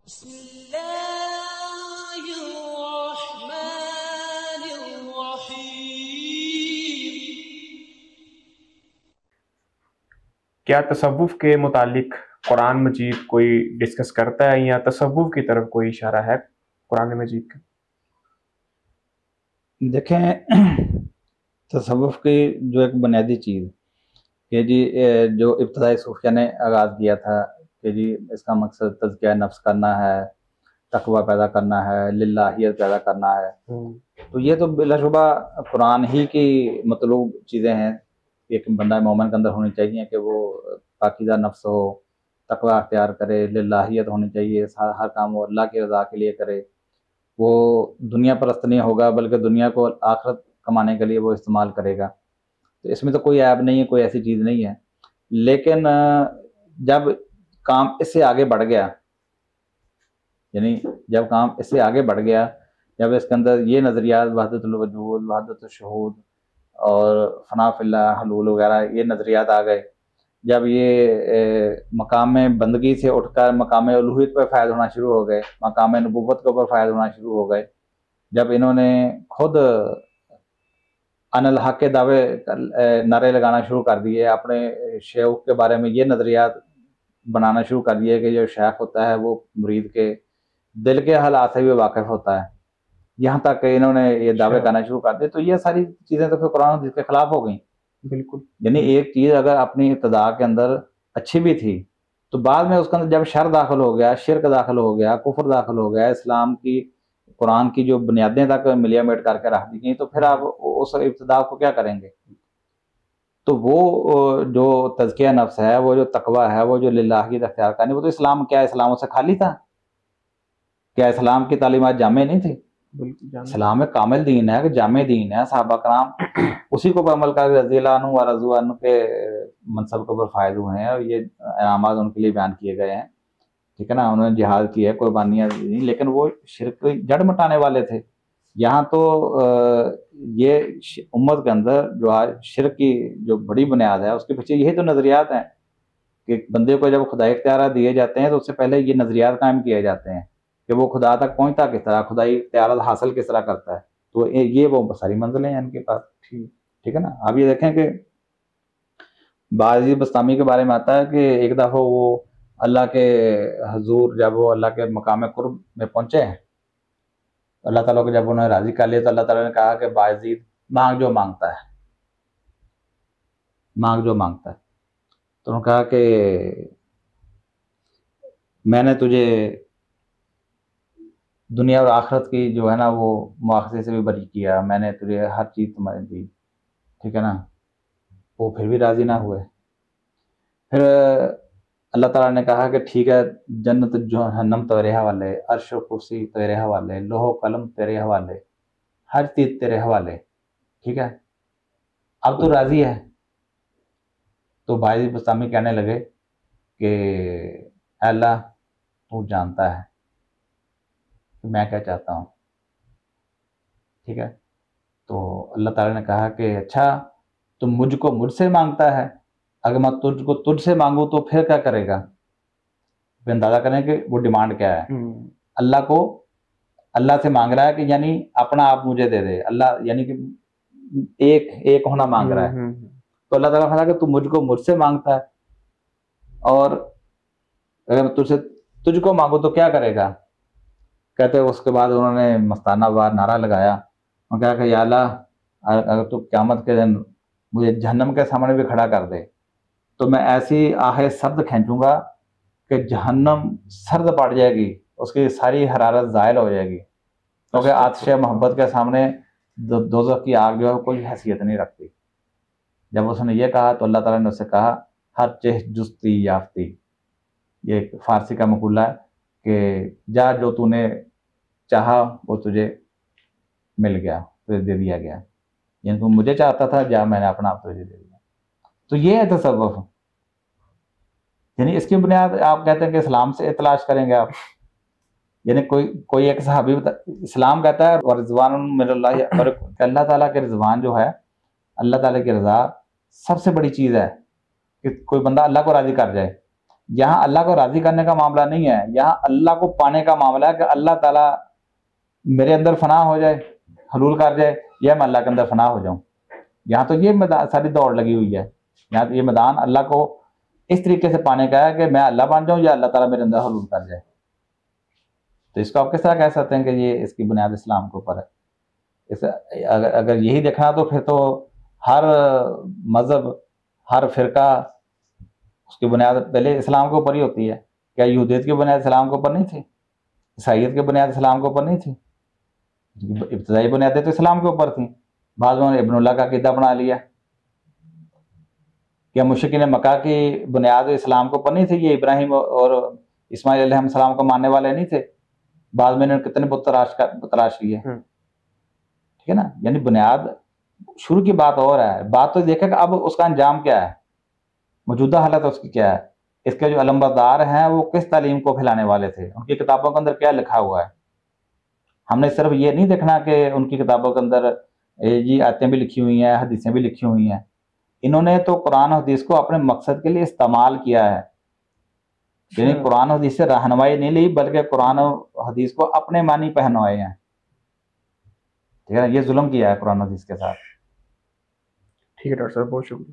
بسم اللہ الرحمن الرحیم۔ کیا تصوف کے متعلق قرآن مجید کوئی ڈسکس کرتا ہے یا تصوف کی طرف کوئی اشارہ ہے قرآن مجید کا؟ دیکھیں، تصوف کی جو ایک بنیادی چیز کہ جی جو ابتدائی صوفیہ نے آغاز کیا تھا کہ جی اس کا مقصد تزکیہ نفس کرنا ہے، تقوی پیدا کرنا ہے، للہیت پیدا کرنا ہے، تو یہ تو بلا شبہ قرآن ہی کی مطلوب چیزیں ہیں۔ ایک بندہ مومن کے اندر ہونی چاہیے کہ وہ پاکیزہ نفس ہو، تقوی اختیار کرے، للہیت ہونی چاہیے، ہر کام وہ اللہ کی رضا کے لیے کرے، وہ دنیا پرست نہیں ہوگا بلکہ دنیا کو آخرت کمانے کے لیے وہ استعمال کرے گا۔ تو اس میں تو کوئی عیب نہیں ہے، کوئی ایسی چیز نہیں ہے، لیکن جب کام اس سے آگے بڑھ گیا، یعنی جب کام اس سے آگے بڑھ گیا، جب اس کے اندر یہ نظریات وحدت الوجود، وحدت الشہود اور فنا فی اللہ، حلول وغیرہ یہ نظریات آ گئے، جب یہ مقام بندگی سے اٹھ کر مقام الوہیت پر فائز ہونا شروع ہو گئے، مقام نبوت کے اوپر فائز ہونا شروع ہو گئے، جب انہوں نے خود ان الحق کے دعوے نعرے لگانا شروع کر دیے، اپنے شیخ کے بارے میں یہ نظریات بنانا شروع کر دیے کہ جو شیخ ہوتا ہے وہ مرید کے دل کے حالات سے بھی واقف ہوتا ہے، یہاں تک کہ انہوں نے یہ دعوے کرنا شروع کر دیے، تو یہ ساری چیزیں تو پھر قرآن حدیث کے خلاف ہو گئیں۔ بالکل، یعنی ایک چیز اگر اپنی ابتدا کے اندر اچھی بھی تھی تو بعد میں اس کے اندر جب شر داخل ہو گیا، شرک داخل ہو گیا، کفر داخل ہو گیا، اسلام کی قرآن کی جو بنیادیں تک ملیا میٹ کر کے رکھ دی گئیں، تو پھر آپ اس ابتدا کو کیا کریں گے؟ تو وہ جو تزکیہ نفس ہے، وہ جو تقوی ہے، وہ جو للہیت اختیار کرنی، وہ تو اسلام کیا اسلام سے خالی تھا؟ کیا اسلام کی تعلیمات جامع نہیں تھی؟ اسلام ایک کامل دین ہے، کہ جامع دین ہے، صحابہ کرام اسی کو پر عمل کر رضی اللہ عنہ و رضوا عنہ کے منصب کے اوپر فائز ہوئے ہیں، اور یہ انعامات ان کے لیے بیان کیے گئے ہیں، ٹھیک ہے نا، انہوں نے جہاد کی ہے، قربانیاں دی، لیکن وہ شرک جڑ مٹانے والے تھے۔ یہاں تو یہ امت کے اندر جو آج شرک کی جو بڑی بنیاد ہے، اس کے پیچھے یہی تو نظریات ہیں کہ بندے کو جب خدائی اختیارات دیے جاتے ہیں تو اس سے پہلے یہ نظریات قائم کیے جاتے ہیں کہ وہ خدا تک پہنچتا کس طرح، خدائی اختیارات حاصل کس طرح کرتا ہے، تو یہ وہ ساری منزلیں ہیں ان کے پاس، ٹھیک ہے نا۔ اب یہ دیکھیں کہ باعزی بستامی کے بارے میں آتا ہے کہ ایک دفعہ وہ اللہ کے حضور، جب وہ اللہ کے مقام قرب میں پہنچے ہیں، اللہ تعالیٰ کو جب انہوں نے راضی کر لیا تو اللہ تعالیٰ نے کہا کہ باعزید مانگ جو مانگتا ہے، مانگ جو مانگتا ہے، تو انہوں نے کہا کہ میں نے تجھے دنیا اور آخرت کی جو ہے نا وہ مواخذے سے بھی بری کیا، میں نے تجھے ہر چیز تمہیں دی، ٹھیک ہے نا۔ وہ پھر بھی راضی نہ ہوئے۔ پھر اللہ تعالیٰ نے کہا کہ ٹھیک ہے، جنت جہنم تیرے حوالے، عرش و کرسی تیرے حوالے، لوح و قلم تیرے حوالے، ہر چیز تیرے حوالے، ٹھیک ہے، اب تو راضی ہے۔ تو باعث بستامی کہنے لگے کہ اے اللہ تو جانتا ہے کہ میں کیا چاہتا ہوں، ٹھیک ہے۔ تو اللہ تعالیٰ نے کہا کہ اچھا تم مجھ کو مجھ سے مانگتا ہے، اگر میں تجھ کو تجھ سے مانگوں تو پھر کیا کرے گا؟ پھر اندازہ کریں کہ وہ ڈیمانڈ کیا ہے۔ اللہ کو اللہ سے مانگ رہا ہے کہ یعنی اپنا آپ مجھے دے دے، اللہ یعنی کہ ایک ہونا مانگ رہا ہے۔ تو اللہ تعالیٰ کہا کہ تو مجھ کو مجھ سے مانگتا ہے، اور اگر میں تجھ کو مانگوں تو کیا کرے گا؟ کہتے اس کے بعد انہوں نے مستانہ وار نعرہ لگایا اور کہا کہ یا اللہ اگر تو قیامت کے دن مجھے جہنم کے سامنے بھی کھڑا کر دے تو میں ایسی آہ سرد کھینچوں گا کہ جہنم سرد پڑ جائے گی، اس کی ساری حرارت زائل ہو جائے گی، کیونکہ آتش محبت کے سامنے دوزخ کی آگ جو ہے کوئی حیثیت نہیں رکھتی۔ جب اس نے یہ کہا تو اللہ تعالیٰ نے اس سے کہا ہر چہ جستی یافتی، یہ ایک فارسی کا مقولہ ہے کہ جا جو تو نے چاہا وہ تجھے مل گیا، تجھے دے دیا گیا، یعنی تم مجھے چاہتا تھا، جا میں نے اپنا آپ تجھے دے دیا۔ تو یہ ہے تصوف، یعنی اس کی بنیاد آپ کہتے ہیں کہ اسلام سے تلاش کریں گے آپ، یعنی کوئی ایک صحابی اسلام کہتا ہے اور رضوان من اللہ، اور اللہ تعالیٰ کے رضوان جو ہے، اللہ تعالیٰ کی رضا سب سے بڑی چیز ہے کہ کوئی بندہ اللہ کو راضی کر جائے، یہاں اللہ کو راضی کرنے کا معاملہ نہیں ہے، یہاں اللہ کو پانے کا معاملہ ہے کہ اللہ تعالیٰ میرے اندر فنا ہو جائے، حلول کر جائے، یا میں اللہ کے اندر فنا ہو جاؤں. یہاں تو یہ ساری دوڑ لگی ہوئی ہے. یہاں تو یہ میدان اللہ کو اس طریقے سے پانے کا ہے کہ میں اللہ بن جاؤں یا اللہ تعالیٰ میرے اندر حلول کر جائے. تو اس کو آپ کس طرح کہہ سکتے ہیں کہ یہ اس کی بنیاد اسلام کے اوپر ہے؟ اگر یہی دیکھنا تو پھر تو ہر مذہب، ہر فرقہ، اس کی بنیاد پہلے اسلام کے اوپر ہی ہوتی ہے. کیا یہودیت کی بنیاد اسلام کے اوپر نہیں تھی؟ عیسائیت کی بنیاد اسلام کے اوپر نہیں تھی؟ ابتدائی بنیادیں تو اسلام کے اوپر تھیں. بعض لوگوں نے ابن اللہ کا عقیدہ بنا لیا. کیا مشرکین مکہ کی بنیاد اسلام کے اوپر نہیں تھی؟ یہ ابراہیم اور اسماعیل علیہ السلام کو ماننے والے نہیں تھے؟ بعد میں انہوں نے کتنے بت تراش کیے. ٹھیک ہے نا. یعنی بنیاد شروع کی بات اور ہے. بات تو دیکھیں کہ اب اس کا انجام کیا ہے، موجودہ حالت اس کی کیا ہے، اس کے جو علمبردار ہیں وہ کس تعلیم کو پھیلانے والے تھے، ان کی کتابوں کے اندر کیا لکھا ہوا ہے. ہم نے صرف یہ نہیں دیکھنا کہ ان کی کتابوں کے اندر یہ آیتیں بھی لکھی ہوئی ہیں، حدیثیں بھی لکھی ہوئی ہیں. انہوں نے تو قرآن و حدیث کو اپنے مقصد کے لیے استعمال کیا ہے. یعنی قرآن و حدیث سے رہنمائی نہیں لی، بلکہ قرآن و حدیث کو اپنے معنی پہنوائے ہیں. ٹھیک ہے نا. یہ ظلم کیا ہے قرآن و حدیث کے ساتھ. ٹھیک ہے ڈاکٹر صاحب، بہت شکریہ.